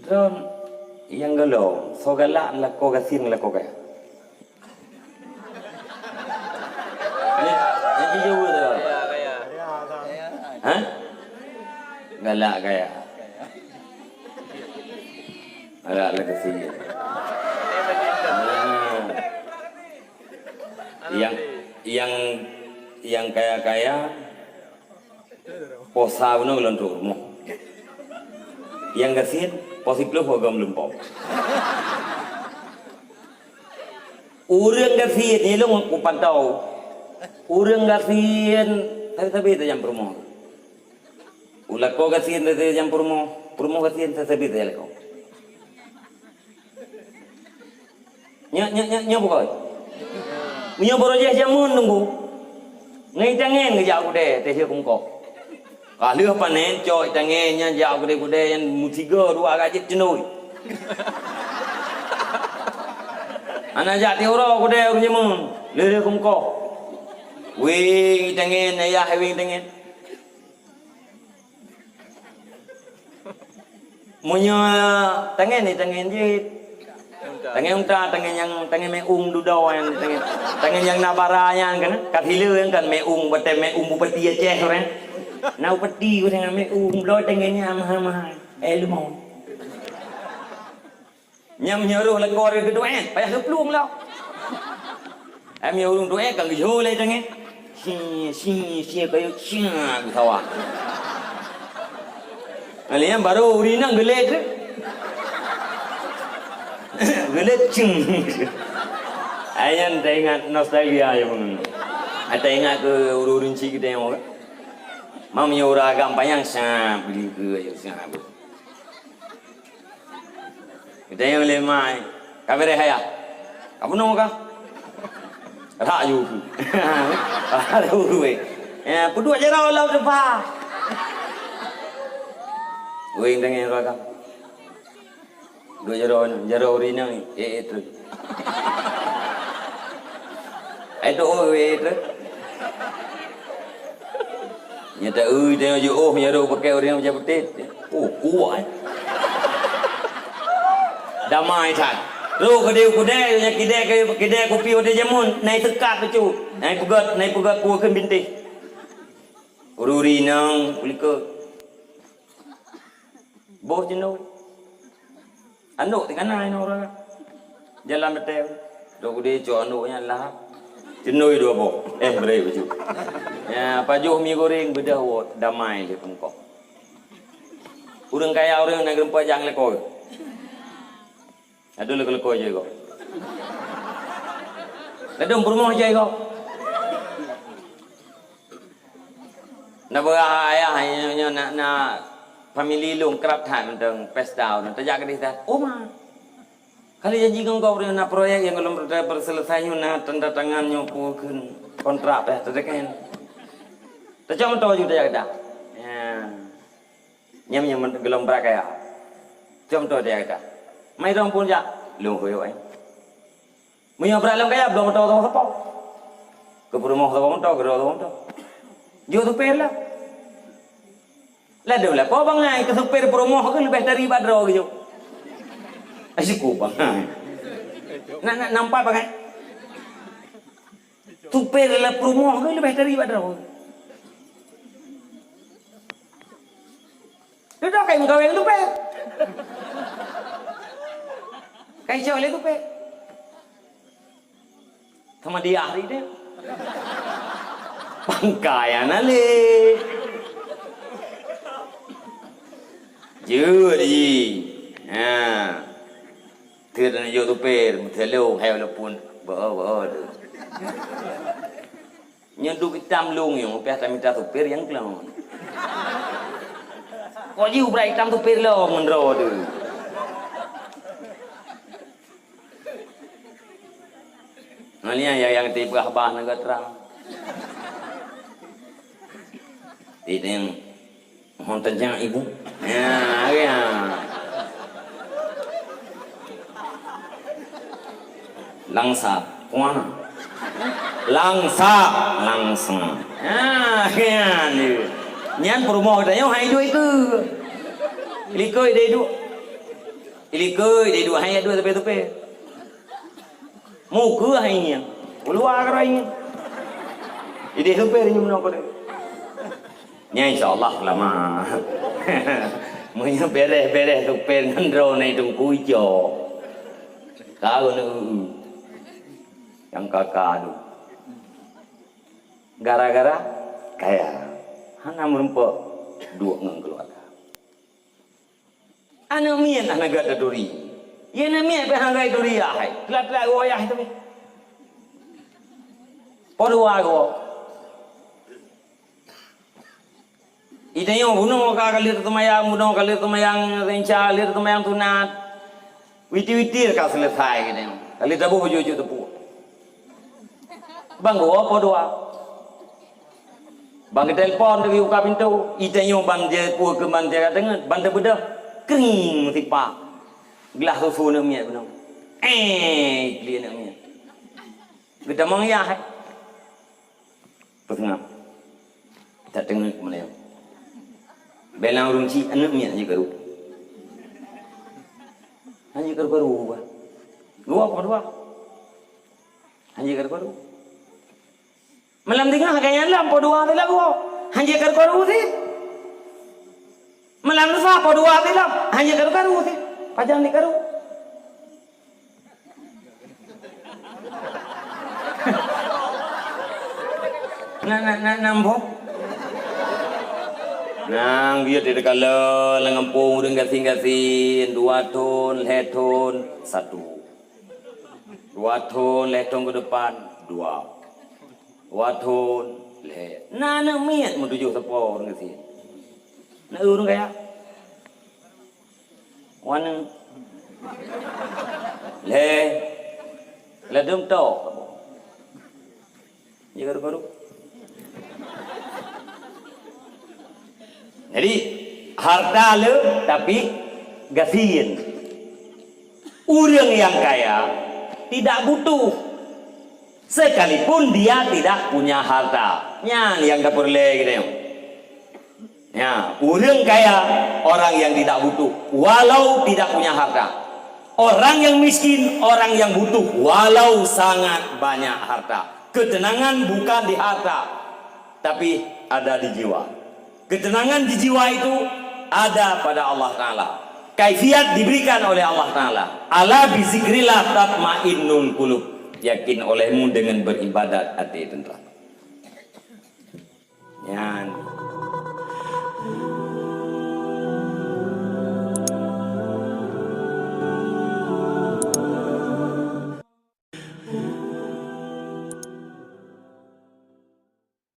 Ron yang gelo, so galak la ko gasin la ko kaya. Ni jauh tu. Hah? Galak kaya. Galak la gasin. Yang kaya-kaya posa uno gelondor mo. Yang gasin posiplo hogam lumpau. Urang gasin ni lo ku pantau. Urang gasin tapi tu yang promo. Ulako gasin tu yang promo gasin tapi tu lako. Nya bukan. Punya borojeh jamun nunggu. Ngai tangen ngejak kude teh kum kok. Kalau panen coy tangennya jak kude yang mutiga dua gajit cenui. Anak jak tiura kude jamun. Lele kum kok. Wing tangen ayah wing tangen. Punya tangen ni tangen jit. Tangan unta, tangan meung dudau yang tangan yang nabaranya kan, kathila yang kan meung, bete meung bupati Aceh kan, na bupati ko tangan meung, lo tangannya mahal, lumau. Nyam nyaruh lekor kedua payah keplung lah. Nyuruh tu kan gejol le tangan, si kayu sia sawah. Alian baru urina gelet. Gelet cing. Ayan teringat nostalgia ya pun. Ada ingat ke urun cik kita yang orang. Mam ya orang agam payang sah beli ke ya sah. Kita yang lemai. Kabere haya. Kamu nong ka? Rayu. Rayu we. Ya, pudu aja raw law depa. Wing dengan orang. Dua jaro urina itu. Itu itu. Nyata dia je nyaro pakai urina macam petit. Kuat. Damai tak. Ru kedai nya kedai kopi ode jamun naik tekat tu. Naik pugat puakan bintik. Urina ulika. Boh jenuh. Anduk di kanan orang jalan betul. Dok dia cuak anduknya lah. Jenui dua boh. Berai baju. Ya, pajuh mi goreng bedah wot damai le pengkok. Urang kaya orang nak gempa jang lekoi. Ada lekoi je kau. Ladung rumah je kau. Nak ayah hanya nak family long kerap than tentang pesta dan terjadi di sana. Oh mah, kali janji kau nak proyek yang belum berselesai nak tanda tangannya pun kontrak terdekat. Tercuma tahu juga ada. Nyam belum berakaya. Cuma tahu dia ada. Mai dong pun ya, lu kau. Punya beralam kaya belum tahu apa. Keperumah tahu gerau tahu. Jo tu perlah. Lalu lah, kau bangai ke supir promo ke lebih dari badro gitu. Asyik kau bangai. Nak nampak bangai. Supir lah promo ke lebih dari badro. Itu dah kayak kau yang supir. Kayak siapa lagi supir? Sama dia hari dia. Pangkayan ale. Chưa đi thưa là vô tụi bè một thế lâu heo là buồn vỡ được nhưng đôi cái trăm luôn nhiều một bé trăm tụi bè vẫn lâu có nhiều bảy trăm tụi bè lâu mình rồi được Nanya yang tiba abah nak terang. Itu yang hontan jangan ibu. Ya. Langsa, kuana. Langsang. Ya, ni. Nyan promo dah yang hai dua itu. Likoi deh dua. Ilikui dia dua hayat dua tepi-tepi. Muka hanya. Keluar ke hanya. Ini tepi dia menang dia. Nya insya-Allah lama. Mungkin beres-beres tepi dengan drone itu kuijo. Kau nu yang kakak tu. Gara-gara kaya. Hana merempak dua ngang keluarga. Anak mian anak gada duri. Ia nak mian berhangai duri ahai. Telat-telat goyah itu. Podua go. Ida yang bunuh kalir tumayang, bunuh kalir tumayang, renca kalir tumayang tunat. Witi-witi ka selesai gitu. Kalir dabu buju tepu. Bang go podua. Bang telefon dewi buka pintu. Ida yang banje ku ke banje dengan bande bedah. Kering tipa. Gelas susu nak miat benar. Beli nak miat. Kita mengiah. Pernah. Tak dengar ke mana. Belang runci anak miat je karu. Hanya karu-karu. Gua apa dua? Hanya karu-karu. Malam tengah kayaknya lampu dua tu lah gua. Hanya karu-karu sih. Malam lusa apa dua bilang hanya karu-karu sih. Pajang di karu. Nampo. Nang dia tidak kalau lengampung dengan kasih-kasih 2 ton, leton 1. 2 ton, leton ke depan 2. 2 ton, let. Nak miat menuju sepor dengan sih. Nak urung kaya? Wana? Le dum to. Ya garu-garu. Jadi harta le tapi gasiin. Orang yang kaya tidak butuh. Sekalipun dia tidak punya harta. Nya yang dapur le gitu ya. Ya, orang kaya, orang yang tidak butuh, walau tidak punya harta. Orang yang miskin, orang yang butuh, walau sangat banyak harta. Ketenangan bukan di harta, tapi ada di jiwa. Ketenangan di jiwa itu ada pada Allah Ta'ala. Kaifiat diberikan oleh Allah Ta'ala. Ala bizikrillah tatmainnul qulub. Yakin olehmu dengan beribadat hati tentram. Ya.